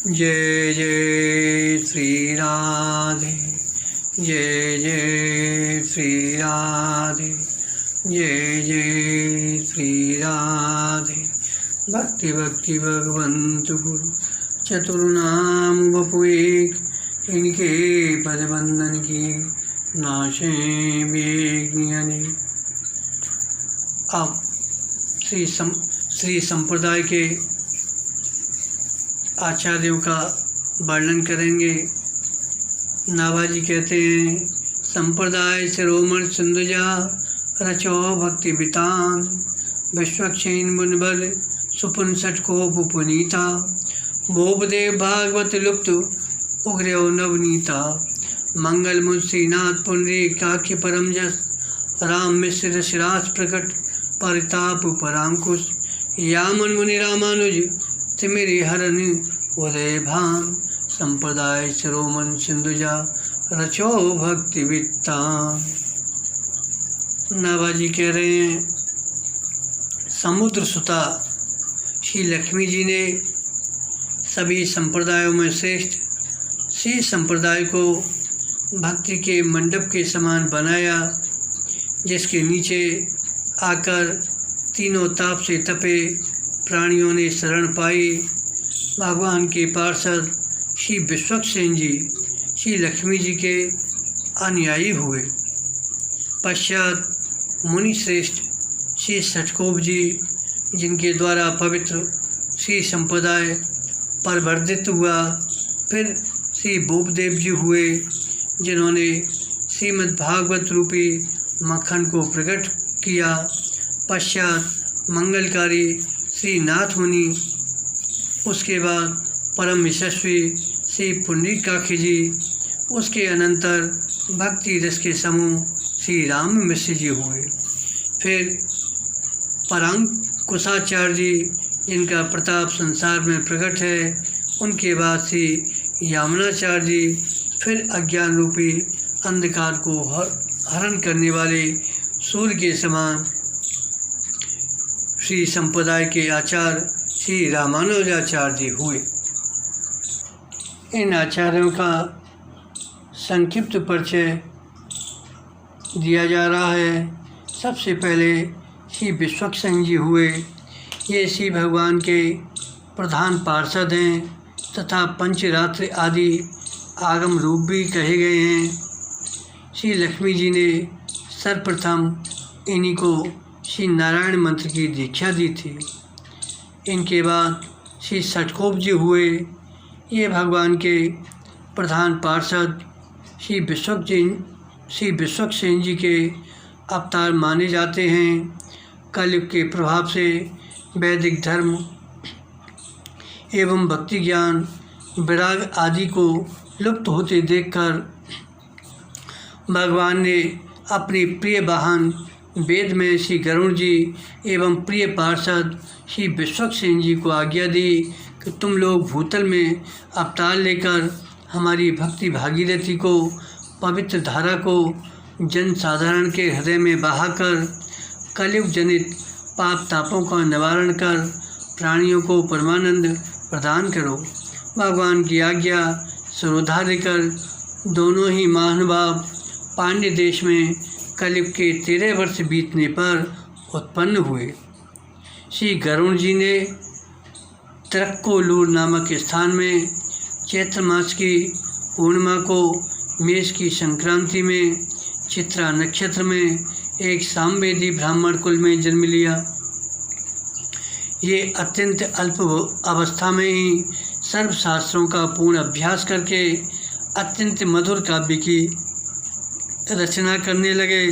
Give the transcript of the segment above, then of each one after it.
जय जय श्री राधे, जय जय श्री राधे, जय जय श्री राधे। भक्ति भक्ति भगवंतु गुरु चतुर्नाम वपु एक, इनके पद बंधन की नाशे बेग्नि। अब श्री संप्रदाय के आचार्यों का वर्णन करेंगे। नाभाजी कहते हैं, संप्रदाय शिरोमणि सिंधुजा रचो भक्ति वितान, विश्वक्षेण मुनिबल सुपुन सटकोप पुनीता, भोपदेव भागवत लुप्त उग्रव नवनीता, मंगल मुझ श्रीनाथ पुंडरी काख्य परम जस, राम मिश्र शिराज प्रकट परिताप परांकुश, यामन मुनि रामानुज तिमिरि हरन उदय भान, संप्रदाय शिरोमणि सिंधुजा रचो भक्ति वित्तान। नाभाजी कह रहे हैं, समुद्र सुता श्री लक्ष्मी जी ने सभी संप्रदायों में श्रेष्ठ श्री संप्रदाय को भक्ति के मंडप के समान बनाया, जिसके नीचे आकर तीनों ताप से तपे प्राणियों ने शरण पाई। भगवान के पार्षद श्री विश्वक्सेन जी श्री लक्ष्मी जी के अनुयायी हुए। पश्चात मुनि श्रेष्ठ श्री सटकोप जी, जिनके द्वारा पवित्र श्री संप्रदाय परवर्धित हुआ। फिर श्री भूपदेव जी हुए, जिन्होंने श्रीमद् भागवत रूपी मक्खन को प्रकट किया। पश्चात मंगलकारी श्री नाथ मुनि, उसके बाद परम यशस्वी श्री पुंडरीकाक्ष जी, उसके अनंतर भक्ति रस के समूह श्री राम मिश्र जी हुए। फिर परांकुशाचार्य जी, जिनका प्रताप संसार में प्रकट है, उनके बाद श्री यामुनाचार्य जी, फिर अज्ञान रूपी अंधकार को हरण करने वाले सूर्य के समान श्री संप्रदाय के आचार्य श्री रामानुजाचार्य जी हुए। इन आचार्यों का संक्षिप्त परिचय दिया जा रहा है। सबसे पहले श्री विश्वक्सेन जी हुए। ये श्री भगवान के प्रधान पार्षद हैं तथा पंचरात्र आदि आगम रूप भी कहे गए हैं। श्री लक्ष्मी जी ने सर्वप्रथम इन्हीं को श्री नारायण मंत्र की दीक्षा दी थी। इनके बाद श्री सटकोप जी हुए। ये भगवान के प्रधान पार्षद श्री विश्वक्सेन जी के अवतार माने जाते हैं। कलयुग के प्रभाव से वैदिक धर्म एवं भक्ति ज्ञान विराग आदि को लुप्त होते देखकर भगवान ने अपने प्रिय वाहन वेद में श्री गरुड़ जी एवं प्रिय पार्षद श्री विश्वक्सेन जी को आज्ञा दी कि तुम लोग भूतल में अवतार लेकर हमारी भक्ति भागीरथी को, पवित्र धारा को जन साधारण के हृदय में बहाकर कलयुग जनित पाप तापों का निवारण कर प्राणियों को परमानंद प्रदान करो। भगवान की आज्ञा सुरोधार्य कर दोनों ही महानुभाव पांड्य देश में कलयुग के 13 वर्ष बीतने पर उत्पन्न हुए। श्री गरुड़ जी ने तिरक्कोलूर नामक स्थान में चैत्र मास की पूर्णिमा को मेष की संक्रांति में चित्रा नक्षत्र में एक सामवेदी ब्राह्मण कुल में जन्म लिया। ये अत्यंत अल्प अवस्था में ही सर्वशास्त्रों का पूर्ण अभ्यास करके अत्यंत मधुर काव्य की रचना करने लगे।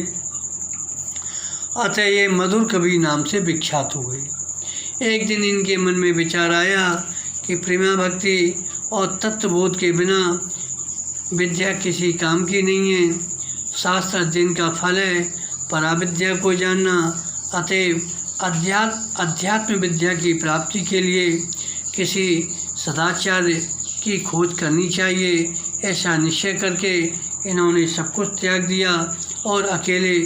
अतः ये मधुर कवि नाम से विख्यात हुए। एक दिन इनके मन में विचार आया कि प्रेमा भक्ति और तत्वबोध के बिना विद्या किसी काम की नहीं है। शास्त्र अध्ययन का फल है पराविद्या को जानना। अतएव अध्यात्म विद्या की प्राप्ति के लिए किसी सदाचार्य की खोज करनी चाहिए। ऐसा निश्चय करके इन्होंने सब कुछ त्याग दिया और अकेले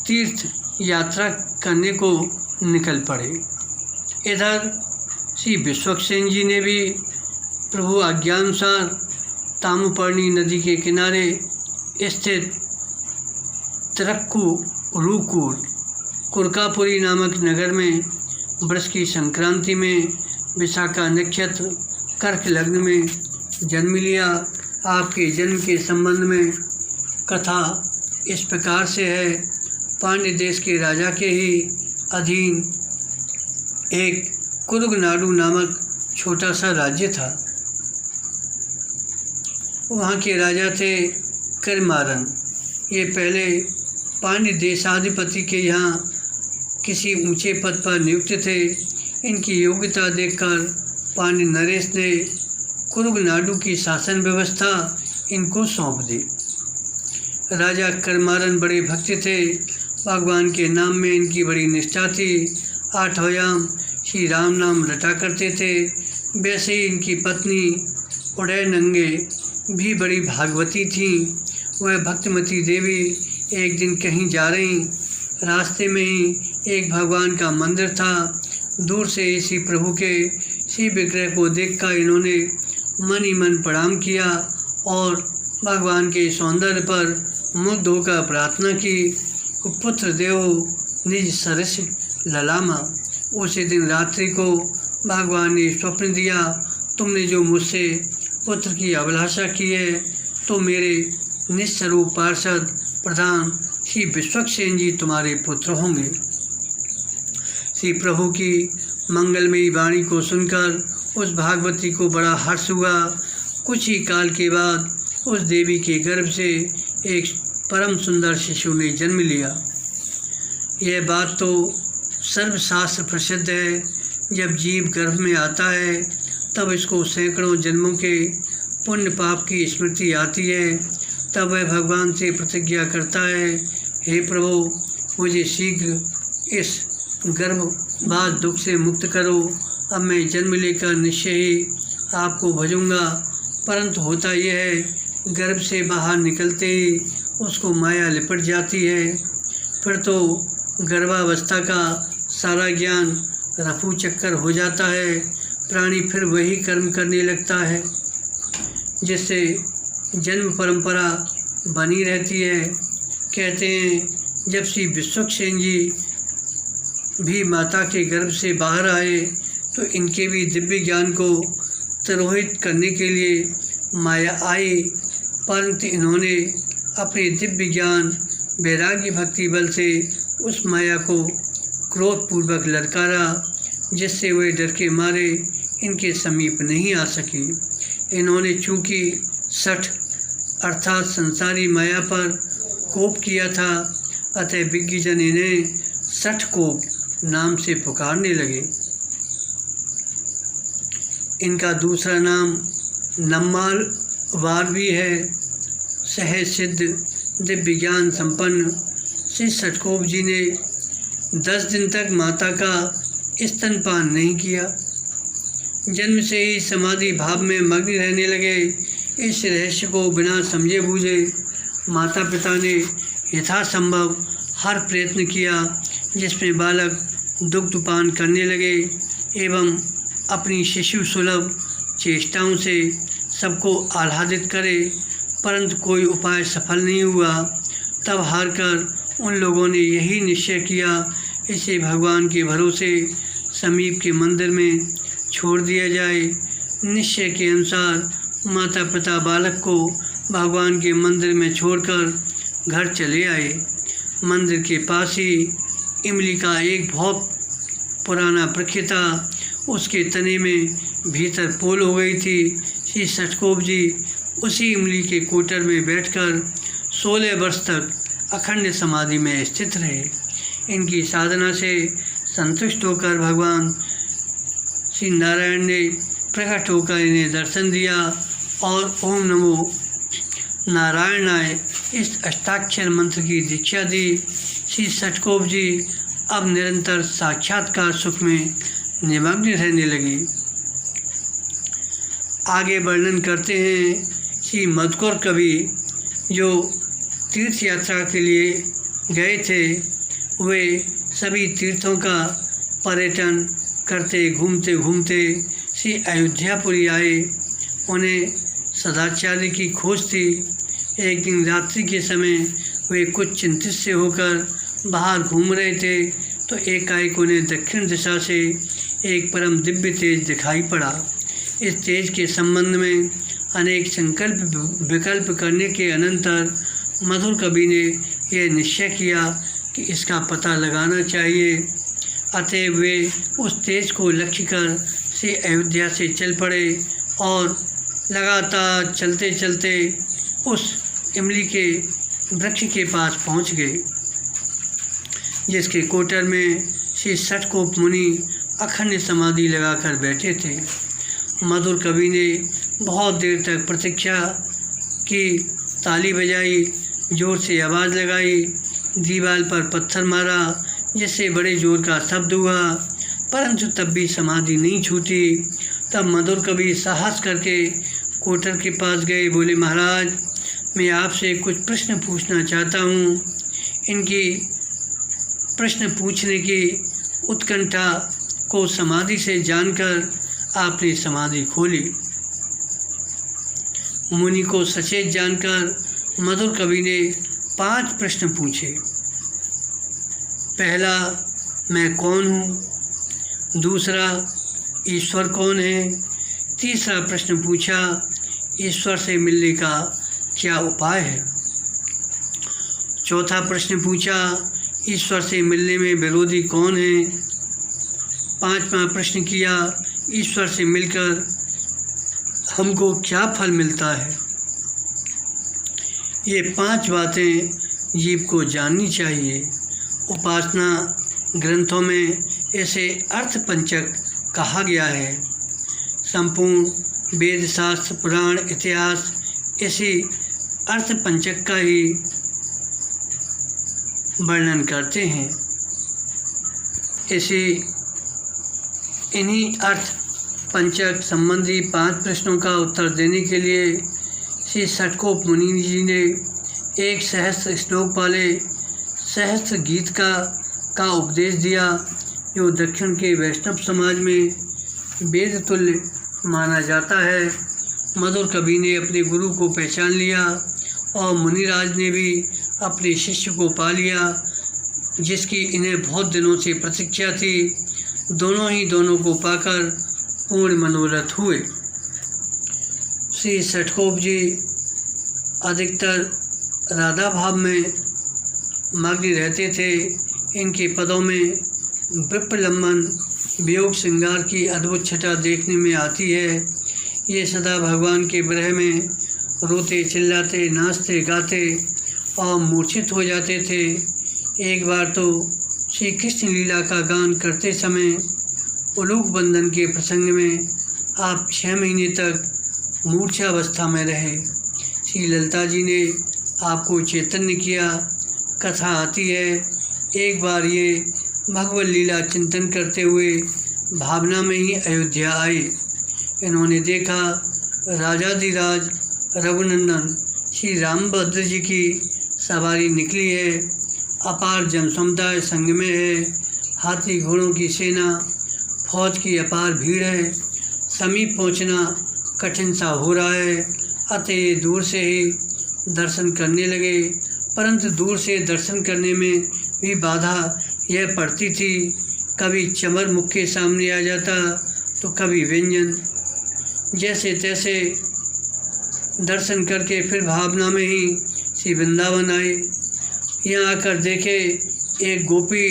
तीर्थ यात्रा करने को निकल पड़े। इधर श्री विश्वक्सेन जी ने भी प्रभु आज्ञानुसार ताम्रपर्णी नदी के किनारे स्थित तिरुक्कुरुकुर कुरकापुरी नामक नगर में वर्ष की संक्रांति में विशाखा नक्षत्र कर्क लग्न में जन्म लिया। आपके जन्म के संबंध में कथा इस प्रकार से है। पांड्य देश के राजा के ही अधीन एक कुरुगनाडु नामक छोटा सा राज्य था। वहाँ के राजा थे करमारन। ये पहले पांड्य देशाधिपति के यहाँ किसी ऊंचे पद पर नियुक्त थे। इनकी योग्यता देखकर पांड्य नरेश ने कुरुगनाडु की शासन व्यवस्था इनको सौंप दी। राजा करमारन बड़े भक्त थे। भगवान के नाम में इनकी बड़ी निष्ठा थी। 8 व्यायाम श्री राम नाम रटा करते थे। वैसे ही इनकी पत्नी उदयनंगे भी बड़ी भागवती थीं। वह भक्तमती देवी एक दिन कहीं जा रहीं। रास्ते में ही एक भगवान का मंदिर था। दूर से इसी प्रभु के शिव विग्रह को देखकर इन्होंने मन ही मन प्रणाम किया और भगवान के सौंदर्य पर मुग्ध होकर प्रार्थना की। पुत्र देव निज सरस ललामा। उसी दिन रात्रि को भगवान ने स्वप्न दिया, तुमने जो मुझसे पुत्र की अभिलाषा की है तो मेरे निस्वरूप पार्षद प्रधान श्री विश्वक्सेन जी तुम्हारे पुत्र होंगे। श्री प्रभु की मंगलमयी वाणी को सुनकर उस भागवती को बड़ा हर्ष हुआ। कुछ ही काल के बाद उस देवी के गर्भ से एक परम सुंदर शिशु ने जन्म लिया। यह बात तो सर्वशास्त्र प्रसिद्ध है। जब जीव गर्भ में आता है तब इसको सैकड़ों जन्मों के पुण्य पाप की स्मृति आती है। तब वह भगवान से प्रतिज्ञा करता है, हे प्रभु मुझे शीघ्र इस गर्भवास दुख से मुक्त करो। अब मैं जन्म लेकर निश्चय ही आपको भजूंगा। परंतु होता यह है, गर्भ से बाहर निकलते ही उसको माया लिपट जाती है। फिर तो गर्भावस्था का सारा ज्ञान रफू चक्कर हो जाता है। प्राणी फिर वही कर्म करने लगता है जिससे जन्म परंपरा बनी रहती है। कहते हैं जब श्री विश्वक्सेन जी भी माता के गर्भ से बाहर आए तो इनके भी दिव्य ज्ञान को तिरोहित करने के लिए माया आई, परंतु इन्होंने अपने दिव्य ज्ञान वैराग्य भक्ति बल से उस माया को क्रोधपूर्वक ललकारा, जिससे वे डर के मारे इनके समीप नहीं आ सकी। इन्होंने चूँकि सठ अर्थात संसारी माया पर कोप किया था, अतः विज्ञजन इन्हें सठ कोप नाम से पुकारने लगे। इनका दूसरा नाम नम्मालवार भी है। सहज सिद्ध दिव्य ज्ञान संपन्न श्री सठकोप जी ने 10 दिन तक माता का स्तनपान नहीं किया। जन्म से ही समाधि भाव में मग्न रहने लगे। इस रहस्य को बिना समझे बूझे माता पिता ने यथासंभव हर प्रयत्न किया जिसमें बालक दुग्धपान करने लगे एवं अपनी शिशु सुलभ चेष्टाओं से सबको आह्लादित करे, परंतु कोई उपाय सफल नहीं हुआ। तब हार कर उन लोगों ने यही निश्चय किया, इसे भगवान के भरोसे समीप के मंदिर में छोड़ दिया जाए। निश्चय के अनुसार माता पिता बालक को भगवान के मंदिर में छोड़कर घर चले आए। मंदिर के पास ही इमली का एक बहुत पुराना वृक्ष था। उसके तने में भीतर पोल हो गई थी। श्री सठकोप जी उसी इमली के कोटर में बैठकर 16 वर्ष तक अखंड समाधि में स्थित रहे। इनकी साधना से संतुष्ट होकर भगवान श्री नारायण ने प्रकट होकर इन्हें दर्शन दिया और ओम नमो नारायणाय इस अष्टाक्षर मंत्र की दीक्षा दी। श्री सठकोप जी अब निरंतर साक्षात्कार सुख में निमग्न रहने लगे। आगे वर्णन करते हैं श्री मधुकर कवि जो तीर्थ यात्रा के लिए गए थे, वे सभी तीर्थों का पर्यटन करते घूमते घूमते श्री अयोध्यापुरी आए। उन्हें सदाचार्य की खोज थी। एक दिन रात्रि के समय वे कुछ चिंतित से होकर बाहर घूम रहे थे तो एकाएक उन्हें दक्षिण दिशा से एक परम दिव्य तेज दिखाई पड़ा। इस तेज के संबंध में अनेक संकल्प विकल्प करने के अनंतर मधुर कवि ने यह निश्चय किया कि इसका पता लगाना चाहिए। अतएव वे उस तेज को लक्ष्य कर से अयोध्या से चल पड़े और लगातार चलते चलते उस इमली के वृक्ष के पास पहुंच गए, जिसके कोटर में श्री षटकोप मुनि अखंड समाधि लगाकर बैठे थे। मधुर कवि ने बहुत देर तक प्रतीक्षा की, ताली बजाई, जोर से आवाज़ लगाई, दीवार पर पत्थर मारा जिससे बड़े जोर का शब्द हुआ, परंतु तब भी समाधि नहीं छूटी। तब मधुर कवि साहस करके कोटर के पास गए। बोले, महाराज, मैं आपसे कुछ प्रश्न पूछना चाहता हूँ। इनकी प्रश्न पूछने की उत्कंठा को समाधि से जानकर आपने समाधि खोली। मुनि को सचेत जानकर मधुर कवि ने 5 प्रश्न पूछे। पहला, मैं कौन हूँ? दूसरा, ईश्वर कौन है? तीसरा प्रश्न पूछा, ईश्वर से मिलने का क्या उपाय है? चौथा प्रश्न पूछा, ईश्वर से मिलने में विरोधी कौन है? पांचवा प्रश्न किया, ईश्वर से मिलकर हमको क्या फल मिलता है? ये 5 बातें जीव को जाननी चाहिए। उपासना ग्रंथों में इसे अर्थ पंचक कहा गया है। संपूर्ण वेद शास्त्र पुराण इतिहास इसी अर्थ पंचक का ही वर्णन करते हैं। इन्हीं अर्थ पंचक संबंधी 5 प्रश्नों का उत्तर देने के लिए श्री षटकोप मुनि जी ने एक सहस्त्र श्लोक वाले सहस्त्र गीत का उपदेश दिया, जो दक्षिण के वैष्णव समाज में वेद तुल्य माना जाता है। मधुर कवि ने अपने गुरु को पहचान लिया और मुनिराज ने भी अपने शिष्य को पा लिया, जिसकी इन्हें बहुत दिनों से प्रतीक्षा थी। दोनों को पाकर पूर्ण मनोरथ हुए। श्री षटकोप जी अधिकतर राधा भाव में मग्न रहते थे। इनके पदों में विप्रलंबन वियोग श्रृंगार की अद्भुत छटा देखने में आती है। ये सदा भगवान के विरह में रोते चिल्लाते नाचते गाते और मूर्छित हो जाते थे। एक बार तो श्री कृष्ण लीला का गान करते समय उलूक बंधन के प्रसंग में आप 6 महीने तक मूर्छावस्था में रहे। श्री ललिता जी ने आपको चैतन्य किया। कथा आती है, एक बार ये भगवत लीला चिंतन करते हुए भावना में ही अयोध्या आए। इन्होंने देखा राजाधिराज रघुनंदन श्री रामभद्र जी की सवारी निकली है। अपार जनसमुदाय संग में है। हाथी घोड़ों की सेना, फौज की अपार भीड़ है। समीप पहुंचना कठिन सा हो रहा है। अतः दूर से ही दर्शन करने लगे, परंतु दूर से दर्शन करने में भी बाधा यह पड़ती थी। कभी चमर मुख के सामने आ जाता तो कभी व्यंजन। जैसे तैसे दर्शन करके फिर भावना में ही श्री वृंदावन आए। यहाँ आकर देखे एक गोपी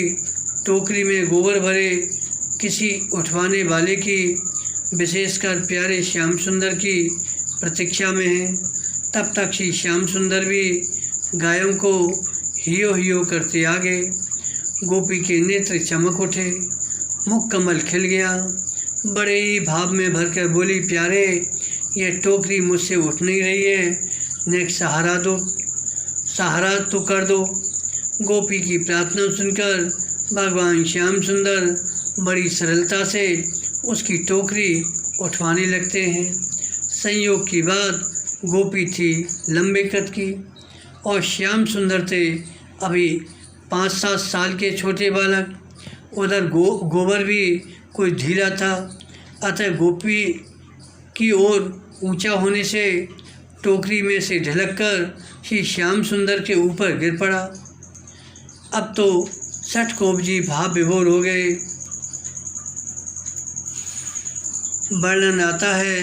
टोकरी में गोबर भरे किसी उठवाने वाले की, विशेषकर प्यारे श्याम सुंदर की प्रतीक्षा में है। तब तक श्री श्याम सुंदर भी गायों को हियो हियो करते आ गए। गोपी के नेत्र चमक उठे, मुख कमल खिल गया। बड़े ही भाव में भरकर बोली, प्यारे, यह टोकरी मुझसे उठ नहीं रही है, नेक सहारा तो कर दो। गोपी की प्रार्थना सुनकर भगवान श्याम सुंदर बड़ी सरलता से उसकी टोकरी उठवाने लगते हैं। संयोग की बात, गोपी थी लंबे कद की और श्याम सुंदर थे अभी 5-7 साल के छोटे बालक। उधर गोबर भी कोई ढीला था, अतः गोपी की ओर ऊंचा होने से टोकरी में से ढलककर श्री श्याम सुंदर के ऊपर गिर पड़ा। अब तो षटकोप जी भाव विभोर हो गए। वर्णन आता है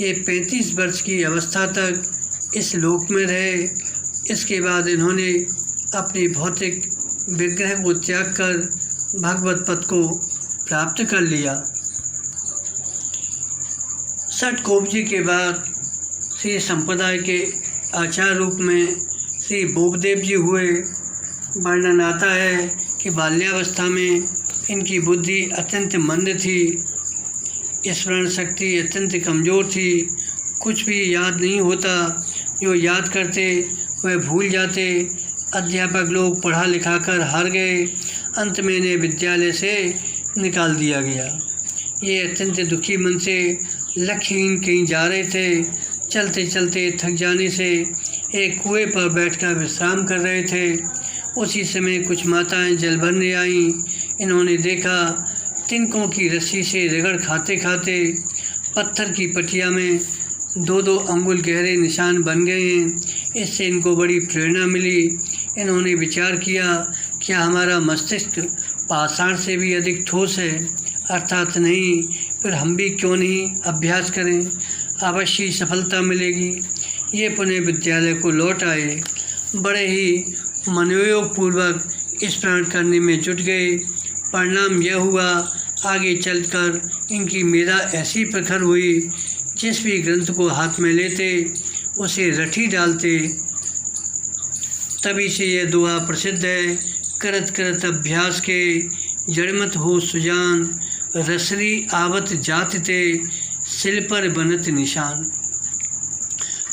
ये 35 वर्ष की अवस्था तक इस लोक में रहे। इसके बाद इन्होंने अपनी भौतिक विग्रह को त्याग कर भगवत पद को प्राप्त कर लिया। षटकोप जी के बाद श्री संप्रदाय के आचार्य रूप में श्री बोपदेव जी हुए। वर्णन आता है कि बाल्यावस्था में इनकी बुद्धि अत्यंत मंद थी, स्मरण शक्ति अत्यंत कमज़ोर थी, कुछ भी याद नहीं होता, जो याद करते वह भूल जाते। अध्यापक लोग पढ़ा लिखा कर हार गए, अंत में इन्हें विद्यालय से निकाल दिया गया। ये अत्यंत दुखी मन से लक्ष्यहीन कहीं जा रहे थे। चलते चलते थक जाने से एक कुएं पर बैठकर विश्राम कर रहे थे। उसी समय कुछ माताएं जल भरने आईं। इन्होंने देखा तिनकों की रस्सी से रगड़ खाते खाते पत्थर की पटिया में 2-2 अंगुल गहरे निशान बन गए हैं। इससे इनको बड़ी प्रेरणा मिली। इन्होंने विचार किया क्या हमारा मस्तिष्क पाषाण से भी अधिक ठोस है? अर्थात नहीं, फिर हम भी क्यों नहीं अभ्यास करें, अवश्य सफलता मिलेगी। ये पुनः विद्यालय को लौट आए, बड़े ही मनोयोग पूर्वक स्मरण करने में जुट गए। परिणाम यह हुआ, आगे चलकर इनकी मेधा ऐसी प्रखर हुई, जिस भी ग्रंथ को हाथ में लेते उसे रटी डालते। तभी से यह दुआ प्रसिद्ध है, करत करत अभ्यास के जड़मत हो सुजान, रसरी आवत जात ते सिल पर बनत निशान।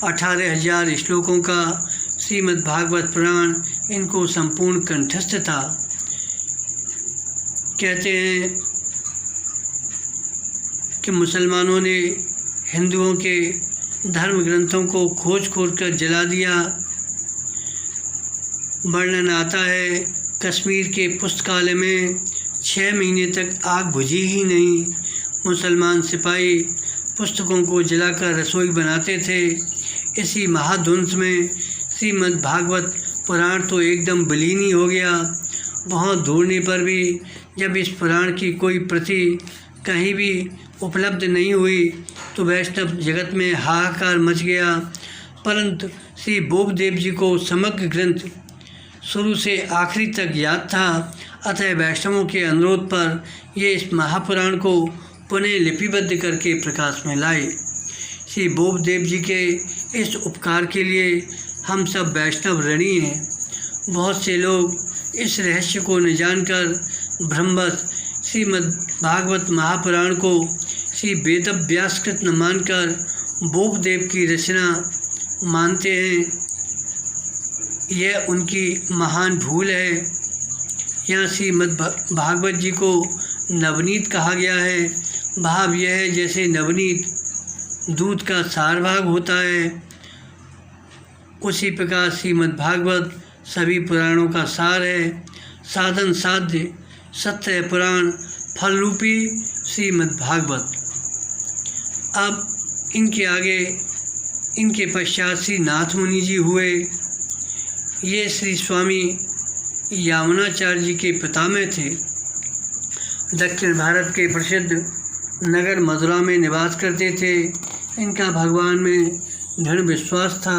18,000 श्लोकों का श्रीमद् भागवत पुराण इनको संपूर्ण कंठस्थ था। कहते हैं कि मुसलमानों ने हिंदुओं के धर्म ग्रंथों को खोज कर जला दिया। वर्णन आता है कश्मीर के पुस्तकालय में 6 महीने तक आग बुझी ही नहीं। मुसलमान सिपाही पुस्तकों को जलाकर रसोई बनाते थे। इसी महाध्वंस में श्रीमद् भागवत पुराण तो एकदम विलीन ही हो गया। बहुत ढूंढने पर भी जब इस पुराण की कोई प्रति कहीं भी उपलब्ध नहीं हुई तो वैष्णव जगत में हाहाकार मच गया। परंतु श्री बोपदेव जी को समग्र ग्रंथ शुरू से आखिरी तक याद था, अतः वैष्णवों के अनुरोध पर ये इस महापुराण को पुनः लिपिबद्ध करके प्रकाश में लाए। श्री बोपदेव जी के इस उपकार के लिए हम सब वैष्णव ऋणी हैं। बहुत से लोग इस रहस्य को न जानकर भ्रमवश श्रीमद् भागवत महापुराण को श्री वेदव्यासकृत न मानकर बोपदेव की रचना मानते हैं। यह उनकी महान भूल है। यहाँ श्रीमद् भागवत जी को नवनीत कहा गया है। भाव यह है जैसे नवनीत दूध का सार भाग होता है, उसी प्रकार श्रीमद् भागवत सभी पुराणों का सार है। साधन साध्य सत्य पुराण फल रूपी श्रीमद् भागवत। अब इनके आगे इनके पश्चात श्री नाथ मुनि जी हुए। ये श्री स्वामी यामुनाचार्य जी के पितामह थे। दक्षिण भारत के प्रसिद्ध नगर मथुरा में निवास करते थे। इनका भगवान में दृढ़ विश्वास था।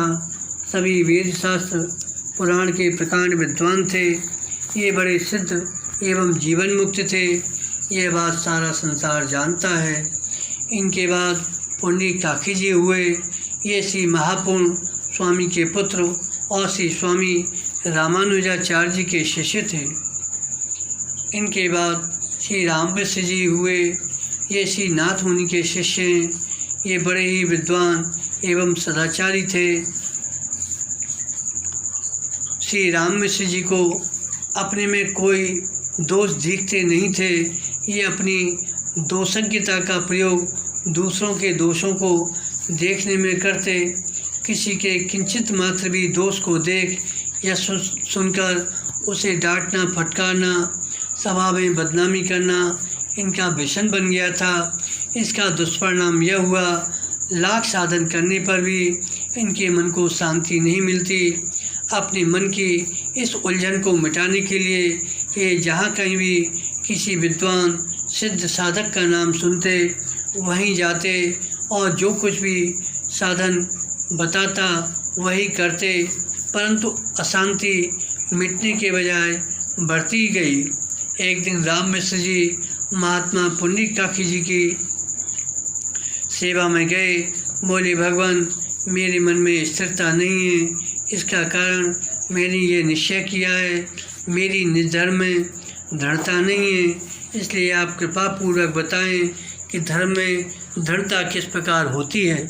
सभी वेद शास्त्र पुराण के प्रकांड विद्वान थे। ये बड़े सिद्ध एवं जीवन मुक्त थे। यह बात सारा संसार जानता है। इनके बाद पुंडरीकाक्षी जी हुए। ये श्री महापूर्ण स्वामी के पुत्र और श्री स्वामी रामानुजाचार्य जी के शिष्य थे। इनके बाद श्री रामकृष्ण जी हुए। ये श्री नाथ मुनि के शिष्य हैं। ये बड़े ही विद्वान एवं सदाचारी थे। श्री रामकृष्ण जी को अपने में कोई दोष दिखते नहीं थे। ये अपनी दोषज्ञता का प्रयोग दूसरों के दोषों को देखने में करते। किसी के किंचित मात्र भी दोष को देख या सुनकर उसे डांटना, फटकारना, सभा में बदनामी करना इनका व्यसन बन गया था। इसका दुष्परिणाम यह हुआ, लाख साधन करने पर भी इनके मन को शांति नहीं मिलती। अपने मन की इस उलझन को मिटाने के लिए ये जहाँ कहीं भी किसी विद्वान सिद्ध साधक का नाम सुनते वहीं जाते और जो कुछ भी साधन बताता वही करते, परंतु अशांति मिटने के बजाय बढ़ती गई। एक दिन राम मिश्र जी महात्मा पुंडरीकाक्षी जी की सेवा में गए। बोले, भगवान, मेरे मन में स्थिरता नहीं है। इसका कारण मैंने ये निश्चय किया है, मेरी निज धर्म में दृढ़ता नहीं है। इसलिए आप कृपा पूर्वक बताएं कि धर्म में दृढ़ता किस प्रकार होती है।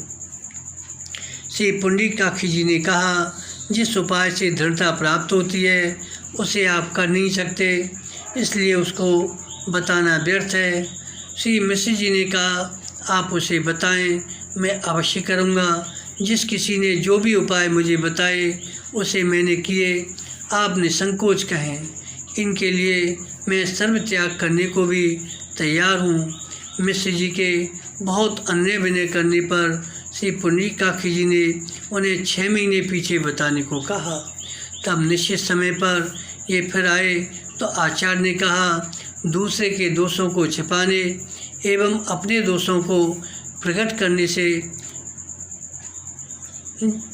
श्री पुंडरीकाक्षी जी ने कहा, जिस उपाय से दृढ़ता प्राप्त होती है उसे आप कर नहीं सकते, इसलिए उसको बताना व्यर्थ है। श्री मिश्र जी ने कहा, आप उसे बताएं, मैं अवश्य करूँगा। जिस किसी ने जो भी उपाय मुझे बताए उसे मैंने किए, आप निसंकोच कहें। इनके लिए मैं सर्व त्याग करने को भी तैयार हूँ। मिश्र जी के बहुत अन्य विनय करने पर श्री पुंडरीकाक्षी जी ने उन्हें 6 महीने पीछे बताने को कहा। तब निश्चित समय पर ये फिर आए तो आचार्य ने कहा, दूसरे के दोषों को छिपाने एवं अपने दोषों को प्रकट करने से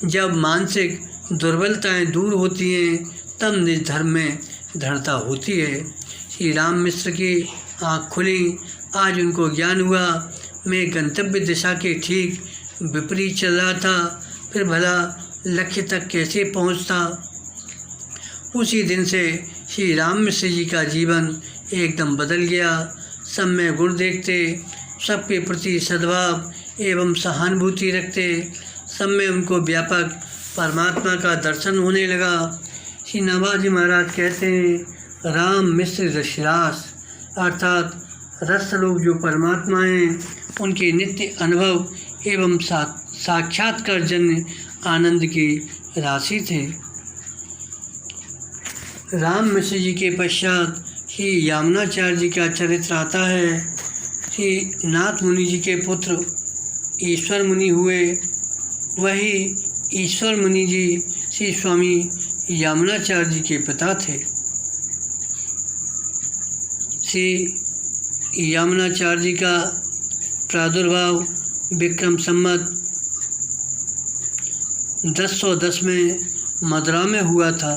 जब मानसिक दुर्बलताएं दूर होती हैं तब निज धर्म में दृढ़ता होती है। श्री राम मिश्र की आँख खुली। आज उनको ज्ञान हुआ, मैं गंतव्य दिशा के ठीक विपरीत चल रहा था, फिर भला लक्ष्य तक कैसे पहुंचता। उसी दिन से श्री राम मिश्र जी का जीवन एकदम बदल गया। सब में गुण देखते, सबके प्रति सद्भाव एवं सहानुभूति रखते, सब में उनको व्यापक परमात्मा का दर्शन होने लगा। श्री नवाजी महाराज कहते हैं, राम मिश्र रसरास, अर्थात रसरूप जो परमात्मा हैं उनके नित्य अनुभव एवं साक्षात्कार जन्य आनंद की राशि थे। राम मिश्र जी के पश्चात श्री यामुनाचार्य जी का चरित्र आता है। श्री नाथ मुनि जी के पुत्र ईश्वर मुनि हुए। वही ईश्वर मुनि जी श्री स्वामी यामुनाचार्य जी के पिता थे। श्री यामुनाचार्य जी का प्रादुर्भाव विक्रम संवत 1010 में मदुरा में हुआ था।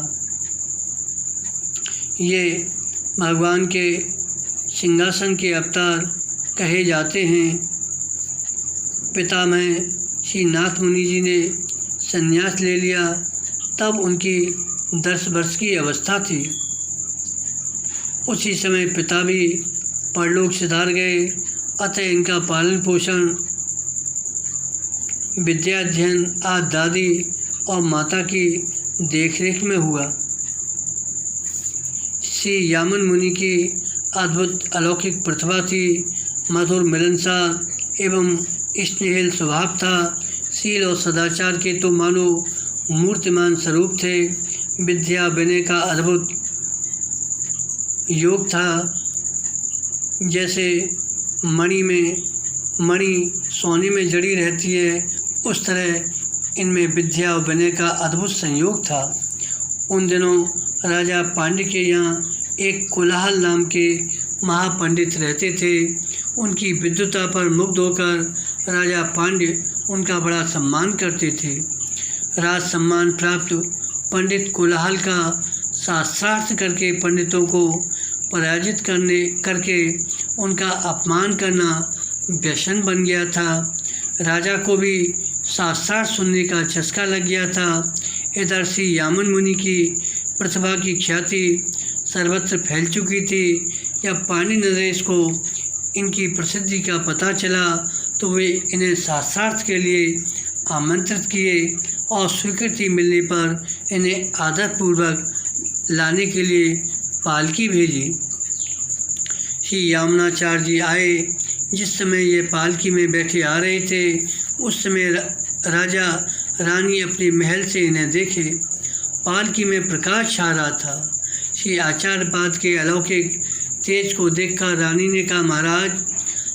ये भगवान के सिंहासन के अवतार कहे जाते हैं। पितामह श्री नाथ मुनि जी ने संन्यास ले लिया, तब उनकी 10 वर्ष की अवस्था थी। उसी समय पिता भी परलोक सिधार गए, अतः इनका पालन पोषण विद्याध्ययन आदि दादी और माता की देखरेख में हुआ। श्री यामन मुनि की अद्भुत अलौकिक प्रतिभा थी, मधुर मिलनसार एवं स्नेहिल स्वभाव था। शील और सदाचार के तो मानो मूर्तिमान स्वरूप थे। विद्या विनय का अद्भुत योग था। जैसे मणि सोने में जड़ी रहती है, उस तरह इनमें विद्या और विनय का अद्भुत संयोग था। उन दिनों राजा पांड्य के यहाँ एक कोलाहल नाम के महापंडित रहते थे। उनकी विद्वता पर मुग्ध होकर राजा पांड्य उनका बड़ा सम्मान करते थे। राज सम्मान प्राप्त पंडित कोलाहल का शास्त्रार्थ करके पंडितों को पराजित करके उनका अपमान करना व्यसन बन गया था। राजा को भी शास्त्रार्थ सुनने का चस्का लग गया था। इधर श्री यामन मुनि की प्रतिभा की ख्याति सर्वत्र फैल चुकी थी। जब पानी नरेश को इनकी प्रसिद्धि का पता चला तो वे इन्हें शास्त्रार्थ के लिए आमंत्रित किए और स्वीकृति मिलने पर इन्हें आदरपूर्वक लाने के लिए पालकी भेजी। श्री यामुनाचार्य जी आए। जिस समय ये पालकी में बैठे आ रहे थे, उस समय राजा रानी अपने महल से इन्हें देखे। पालकी में प्रकाश छा रहा था। श्री आचार्यपाद के अलौकिक तेज को देखकर रानी ने कहा, महाराज,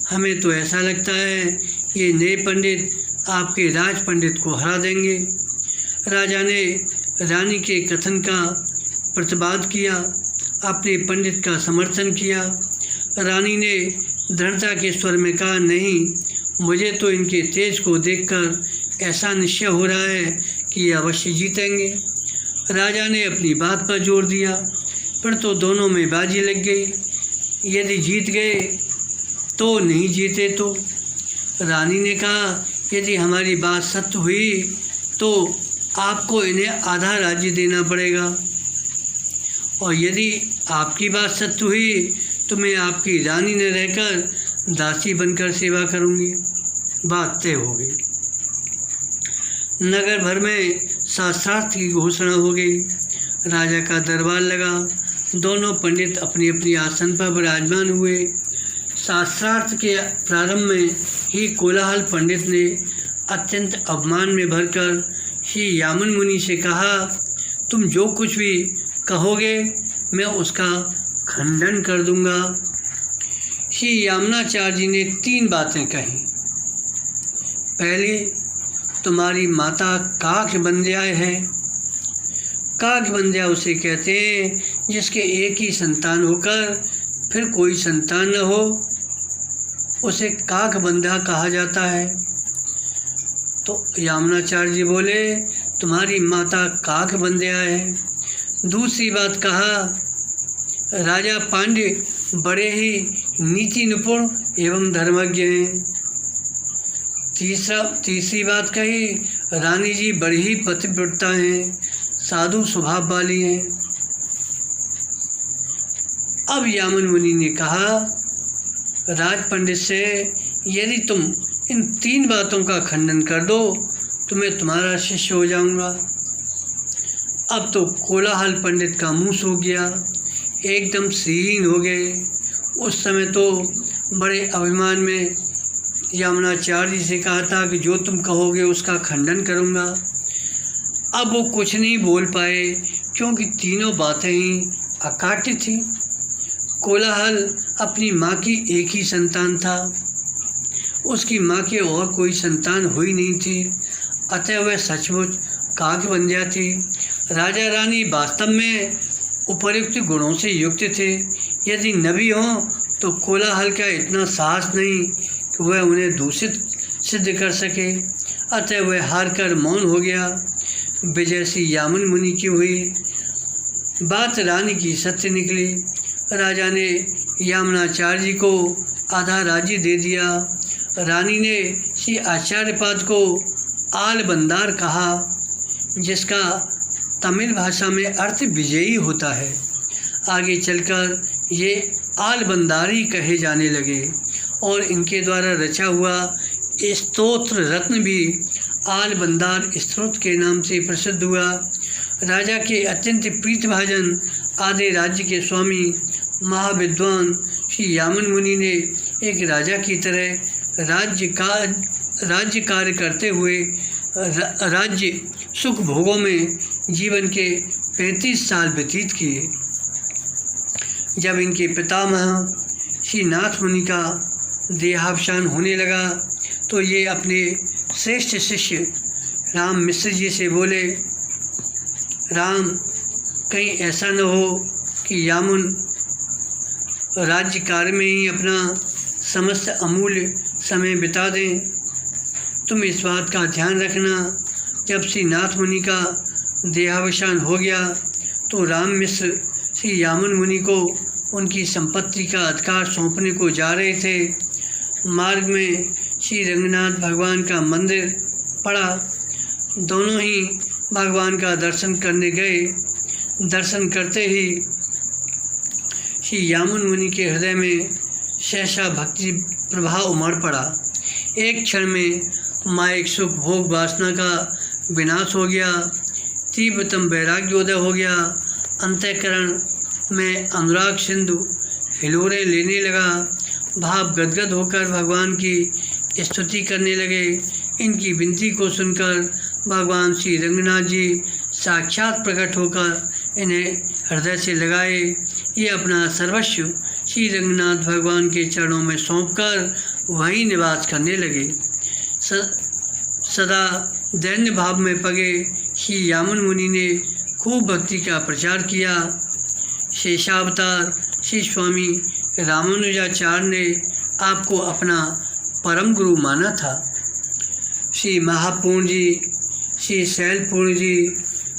हमें तो ऐसा लगता है ये नए पंडित आपके राज पंडित को हरा देंगे। राजा ने रानी के कथन का प्रतिवाद किया, अपने पंडित का समर्थन किया। रानी ने दृढ़ता के स्वर में कहा, नहीं, मुझे तो इनके तेज को देखकर ऐसा निश्चय हो रहा है कि ये अवश्य जीतेंगे। राजा ने अपनी बात पर जोर दिया, फिर तो दोनों में बाजी लग गई। यदि जीत गए तो, नहीं जीते तो। रानी ने कहा, यदि हमारी बात सत्य हुई तो आपको इन्हें आधा राज्य देना पड़ेगा, और यदि आपकी बात सत्य हुई तो मैं आपकी रानी न रहकर दासी बनकर सेवा करूंगी। बात तय हो गई। नगर भर में शास्त्रार्थ की घोषणा हो गई। राजा का दरबार लगा। दोनों पंडित अपनी अपनी आसन पर विराजमान हुए। शास्त्रार्थ के प्रारंभ में ही कोलाहल पंडित ने अत्यंत अभिमान में भरकर श्री यामन मुनि से कहा, तुम जो कुछ भी कहोगे मैं उसका खंडन कर दूंगा। श्री यामुनाचार्य जी ने 3 बातें कही। पहली, तुम्हारी माता काकबंध्या है। काकबंध्या उसे कहते हैं जिसके एक ही संतान होकर फिर कोई संतान न हो, उसे काकबंध्या कहा जाता है। तो यामुनाचार्य जी बोले, तुम्हारी माता काकबंध्या है। दूसरी बात कहा, राजा पांड्य बड़े ही नीति निपुण एवं धर्मज्ञ हैं। तीसरी बात कही, रानी जी बड़ी ही पतिव्रता हैं, साधु स्वभाव वाली हैं। अब यामन मुनि ने कहा, राज पंडित से, यदि तुम इन 3 बातों का खंडन कर दो तो मैं तुम्हारा शिष्य हो जाऊंगा। अब तो कोलाहल पंडित का मुंह सूख गया, एकदम श्रीहीन हो गए। उस समय तो बड़े अभिमान में यामुनाचार्य जी से कहा था कि जो तुम कहोगे उसका खंडन करूंगा। अब वो कुछ नहीं बोल पाए क्योंकि तीनों बातें ही अकाट्य थी। कोलाहल अपनी माँ की एक ही संतान था, उसकी माँ के और कोई संतान हुई नहीं थी, अतः वह सचमुच काकबंध्या थी। राजा रानी वास्तव में उपर्युक्त गुणों से युक्त थे। यदि न भी हों तो कोलाहल का इतना साहस नहीं कि वह उन्हें दूषित सिद्ध कर सके, अतः वह हार कर मौन हो गया। विजय श्री यामन मुनि की हुई। बात रानी की सत्य निकली। राजा ने यामुनाचार्य जी को आधा राज्य दे दिया। रानी ने श्री आचार्यपाद को आलबंदार कहा, जिसका तमिल भाषा में अर्थ विजयी होता है। आगे चलकर ये आलबंदारी कहे जाने लगे और इनके द्वारा रचा हुआ स्तोत्र रत्न भी आलबंदार स्तोत्र के नाम से प्रसिद्ध हुआ। राजा के अत्यंत प्रीतभाजन आधे राज्य के स्वामी महाविद्वान श्री यामन मुनि ने एक राजा की तरह राज्य कार्य करते हुए राज्य सुख भोगों में जीवन के 35 साल व्यतीत किए। जब इनके पितामह श्री नाथ मुनि का देहावसान होने लगा तो ये अपने श्रेष्ठ शिष्य राम मिश्र जी से बोले, राम, कहीं ऐसा न हो कि यामुन राज्य कार्य में ही अपना समस्त अमूल्य समय बिता दें। तुम इस बात का ध्यान रखना, जब श्री नाथ मुनि का देहावसान हो गया तो राम मिश्र श्री यामन मुनि को उनकी संपत्ति का अधिकार सौंपने को जा रहे थे। मार्ग में श्री रंगनाथ भगवान का मंदिर पड़ा। दोनों ही भगवान का दर्शन करने गए। दर्शन करते ही श्री यामन मुनि के हृदय में सहसा भक्ति प्रभाव उमड़ पड़ा। एक क्षण में मायिक सुख भोग वासना का विनाश हो गया। तीव्रतम वैराग्योदय हो गया। अंतःकरण में अनुराग सिंधु हिलोरे लेने लगा। भाव गदगद होकर भगवान की स्तुति करने लगे। इनकी विनती को सुनकर भगवान श्री रंगनाथ जी साक्षात प्रकट होकर इन्हें हृदय से लगाए। ये अपना सर्वस्व श्री रंगनाथ भगवान के चरणों में सौंपकर वहीं निवास करने लगे। सदा दैन्य भाव में पगे श्री यामुन मुनि ने खूब भक्ति का प्रचार किया। शेषावतार श्री स्वामी रामानुजाचार्य ने आपको अपना परम गुरु माना था। श्री महापूर्ण जी, श्री शैलपूर्ण जी,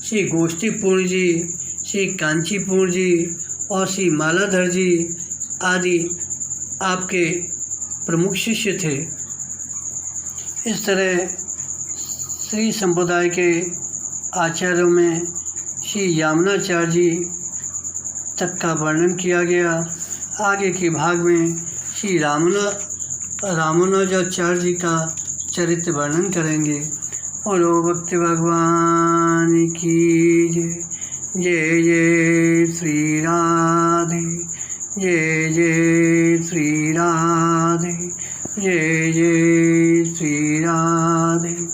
श्री गोष्ठीपूर्ण जी, श्री कांचीपूर्ण जी और श्री मालाधर जी आदि आपके प्रमुख शिष्य थे। इस तरह श्री संप्रदाय के आचार्यों में श्री यामुनाचार्य जी तक का वर्णन किया गया। आगे के भाग में श्री रामानुजाचार्य जी का चरित्र वर्णन करेंगे। और भक्त भगवान की जय। जय जय श्री राधे, जय जय श्री राधे, जय जय श्री राधे।